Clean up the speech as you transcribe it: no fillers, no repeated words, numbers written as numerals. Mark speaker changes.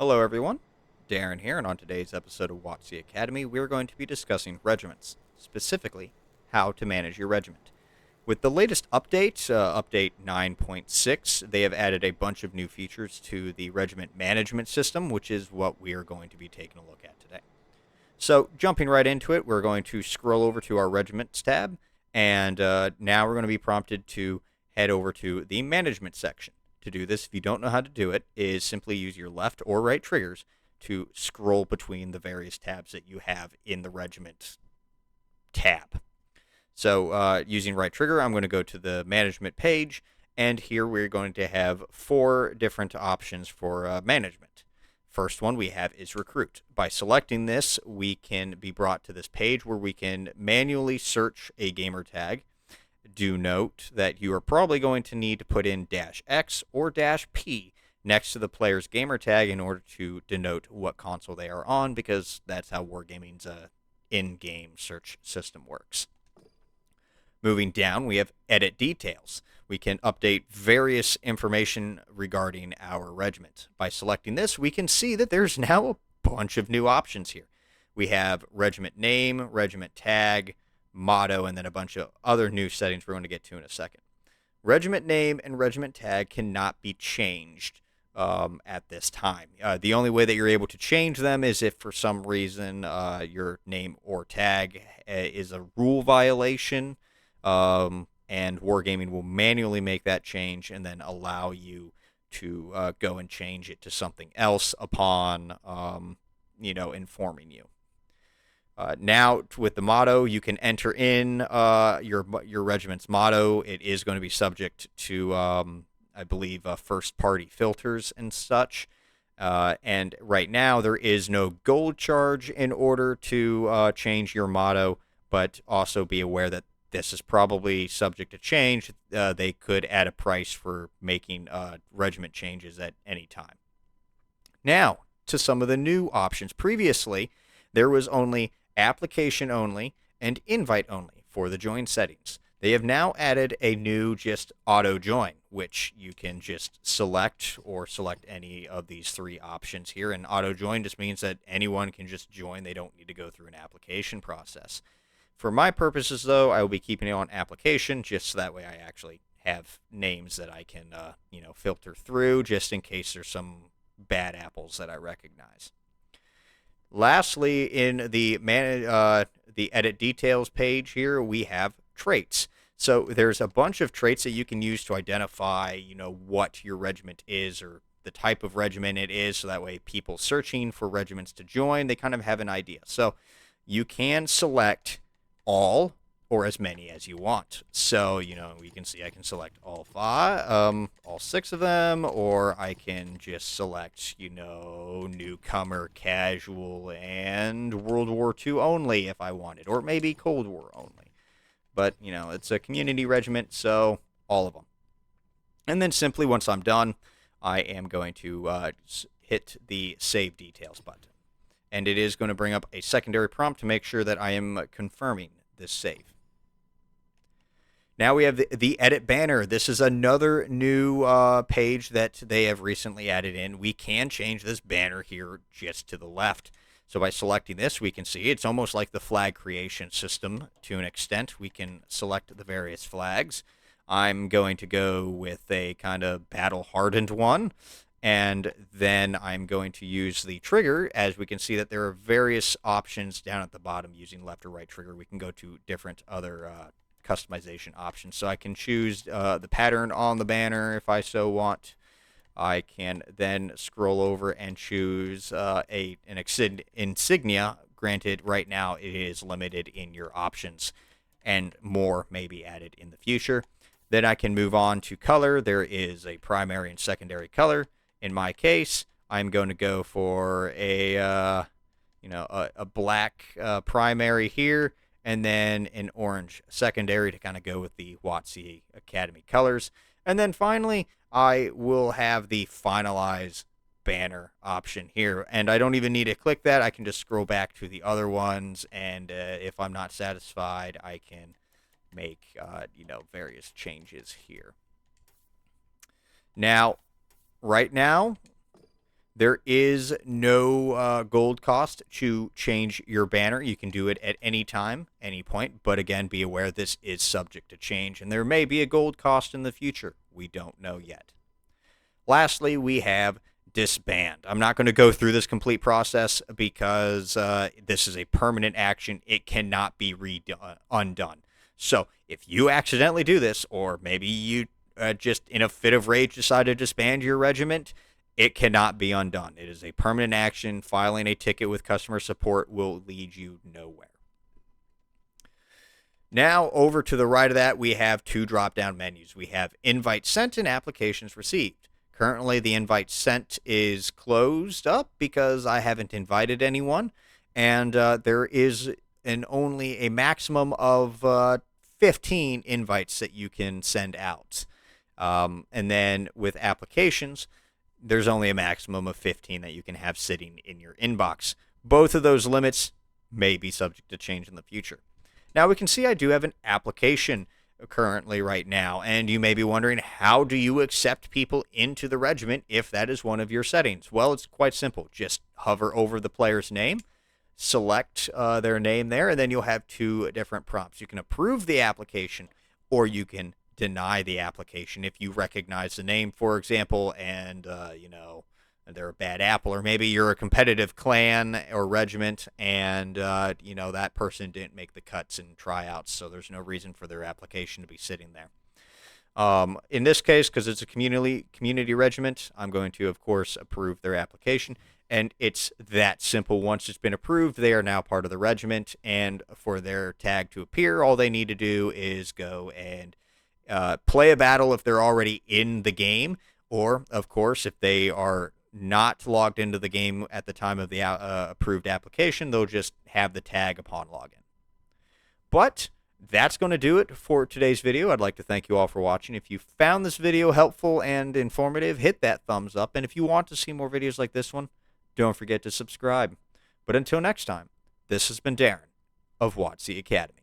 Speaker 1: Hello, everyone. Darren here, and on today's episode of WoTC Academy, we're going to be discussing regiments, specifically how to manage your regiment. With the latest update, update 9.6, they have added a bunch of new features to the regiment management system, which is what we are going to be taking a look at today. So, jumping right into it, we're going to scroll over to our regiments tab, and now we're going to be prompted to head over to the management section. To do this, if you don't know how to do it, is simply use your left or right triggers to scroll between the various tabs that you have in the regiment tab. So using right trigger, I'm going to go to the management page, and here we're going to have four different options for management. First one we have is recruit. By selecting this, we can be brought to this page where we can manually search a gamer tag. Do note that you are probably going to need to put in -X or -P next to the player's gamer tag in order to denote what console they are on, because that's how Wargaming's in-game search system works. Moving down, we have edit details. We can update various information regarding our regiment. By selecting this, we can see that there's now a bunch of new options here. We have regiment name, regiment tag, motto, and then a bunch of other new settings we're going to get to in a second. Regiment name and regiment tag cannot be changed at this time. The only way that you're able to change them is if for some reason your name or tag is a rule violation, and Wargaming will manually make that change and then allow you to go and change it to something else upon informing you. Now, with the motto, you can enter in your regiment's motto. It is going to be subject to, I believe, first-party filters and such. And right now, there is no gold charge in order to change your motto, but also be aware that this is probably subject to change. They could add a price for making regiment changes at any time. Now, to some of the new options. Previously, there was only application only and invite only for the join settings. They have now added a new just auto join, which you can just select or select any of these three options here. And auto join just means that anyone can just join. They don't need to go through an application process. For my purposes, though, I will be keeping it on application just so that way I actually have names that I can filter through just in case there's some bad apples that I recognize. Lastly, in the edit details page here, we have traits. So there's a bunch of traits that you can use to identify, what your regiment is or the type of regiment it is, so that way people searching for regiments to join, they kind of have an idea. So you can select all or as many as you want. So, we can see I can select all all six of them, or I can just select, newcomer, casual, and World War II only if I wanted, or maybe Cold War only. But, it's a community regiment, so all of them. And then simply once I'm done, I am going to hit the Save Details button. And it is going to bring up a secondary prompt to make sure that I am confirming this save. Now we have the edit banner. This is another new page that they have recently added in. We can change this banner here just to the left. So by selecting this, we can see it's almost like the flag creation system to an extent. We can select the various flags. I'm going to go with a kind of battle-hardened one. And then I'm going to use the trigger. As we can see that there are various options down at the bottom using left or right trigger. We can go to different other customization options. So I can choose the pattern on the banner if I so want. I can then scroll over and choose an insignia. Granted, right now it is limited in your options, and more may be added in the future. Then I can move on to color. There is a primary and secondary color. In my case, I'm going to go for a black primary here, and then an orange secondary to kind of go with the WoTC Academy colors. And then finally, I will have the finalize banner option here. And I don't even need to click that. I can just scroll back to the other ones, and if I'm not satisfied, I can make various changes here. Now, right now, There is no gold cost to change your banner. You can do it at any time, any point. But again, be aware this is subject to change, and there may be a gold cost in the future. We don't know yet. Lastly, we have disband. I'm not going to go through this complete process because this is a permanent action. It cannot be undone. So if you accidentally do this, or maybe you just in a fit of rage decide to disband your regiment, it cannot be undone. It is a permanent action. Filing a ticket with customer support will lead you nowhere. Now, over to the right of that, we have two drop-down menus. We have invite sent and applications received. Currently, the invite sent is closed up because I haven't invited anyone, and there is only a maximum of 15 invites that you can send out. And then with applications, there's only a maximum of 15 that you can have sitting in your inbox. Both of those limits may be subject to change in the future. Now we can see I do have an application currently right now, and you may be wondering, how do you accept people into the regiment if that is one of your settings? Well, it's quite simple. Just hover over the player's name, select their name there, and then you'll have two different prompts. You can approve the application, or you can deny the application if you recognize the name, for example, and they're a bad apple, or maybe you're a competitive clan or regiment, and that person didn't make the cuts and tryouts, so there's no reason for their application to be sitting there. In this case, because it's a community regiment, I'm going to, of course, approve their application, and it's that simple. Once it's been approved, they are now part of the regiment, and for their tag to appear, all they need to do is go and play a battle if they're already in the game, or, of course, if they are not logged into the game at the time of the approved application, they'll just have the tag upon login. But that's going to do it for today's video. I'd like to thank you all for watching. If you found this video helpful and informative, hit that thumbs up. And if you want to see more videos like this one, don't forget to subscribe. But until next time, this has been Darren of WoTC Academy.